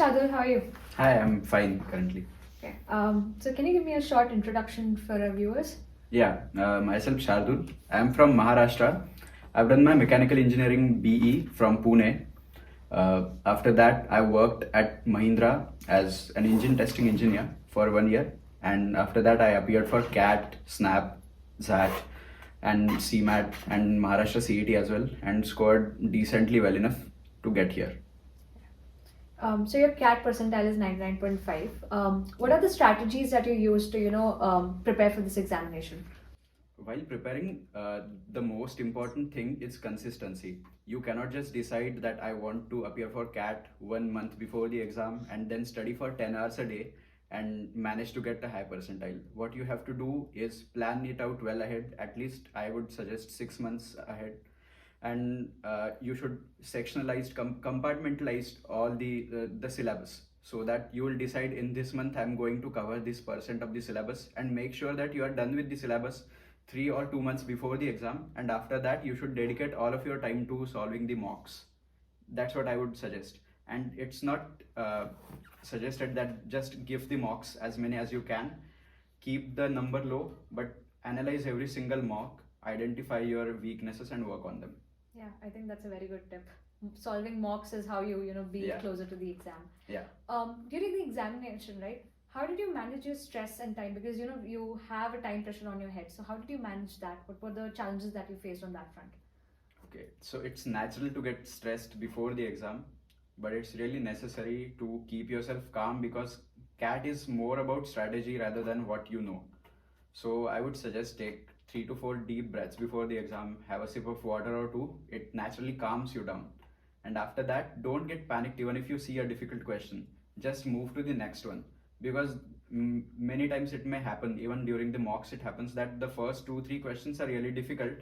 Shardul, how are you? Hi, I'm fine currently. Okay. So can you give me a short introduction for our viewers? Yeah, myself Shardul. I'm from Maharashtra. I've done my mechanical engineering BE from Pune. After that, I worked at Mahindra as an engine testing engineer for 1 year. And after that, I appeared for CAT, SNAP, ZAT, and CMAT and Maharashtra CET as well, and scored decently well enough to get here. So your CAT percentile is 99.5. What are the strategies that you use to, prepare for this examination? While preparing, the most important thing is consistency. You cannot just decide that I want to appear for CAT 1 month before the exam and then study for 10 hours a day and manage to get a high percentile. What you have to do is plan it out well ahead. At least I would suggest 6 months ahead. And you should sectionalize, compartmentalize all the syllabus, so that you will decide in this month I'm going to cover this percent of the syllabus, and make sure that you are done with the syllabus 3 or 2 months before the exam. And after that, you should dedicate all of your time to solving the mocks. That's what I would suggest. And it's not suggested that just give the mocks as many as you can. Keep the number low, but analyze every single mock, identify your weaknesses and work on them. Yeah, I think that's a very good tip. Solving mocks is how you be closer to the exam. Yeah. During the examination, right? How did you manage your stress and time? Because you have a time pressure on your head. So how did you manage that? What were the challenges that you faced on that front? Okay, so it's natural to get stressed before the exam, but it's really necessary to keep yourself calm, because CAT is more about strategy rather than what you know. So I would suggest take 3 to 4 deep breaths before the exam, have a sip of water or two. It naturally calms you down. And after that, don't get panicked even if you see a difficult question. Just move to the next one, because many times it may happen, even during the mocks it happens, that the first 2 3 questions are really difficult,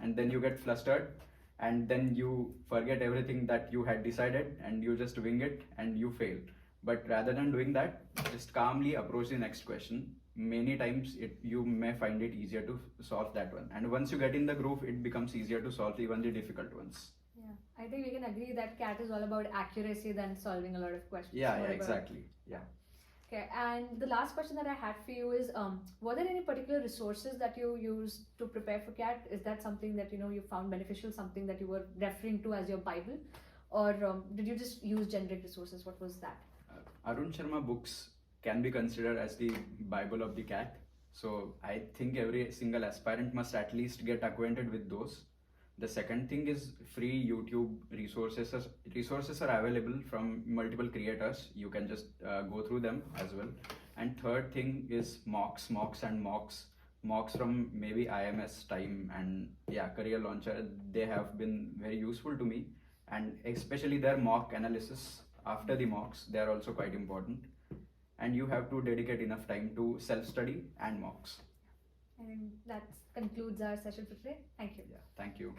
and then you get flustered, and then you forget everything that you had decided and you just wing it and you fail. But rather than doing that, just calmly approach the next question. Many times you may find it easier to solve that one, and once you get in the groove, it becomes easier to solve even the difficult ones. Yeah, I think we can agree that CAT is all about accuracy than solving a lot of questions. Yeah, exactly. Yeah. Okay, and the last question that I had for you is, were there any particular resources that you used to prepare for CAT? Is that something that you found beneficial, something that you were referring to as your Bible, or did you just use generic resources? What was that? Arun Sharma books can be considered as the Bible of the CAT. So I think every single aspirant must at least get acquainted with those. The second thing is free YouTube resources. Resources are available from multiple creators. You can just go through them as well. And third thing is mocks from maybe IMS time and Career Launcher. They have been very useful to me, and especially their mock analysis after the mocks. They are also quite important. And you have to dedicate enough time to self-study and mocks. And that concludes our session for today. Thank you. Yeah, thank you.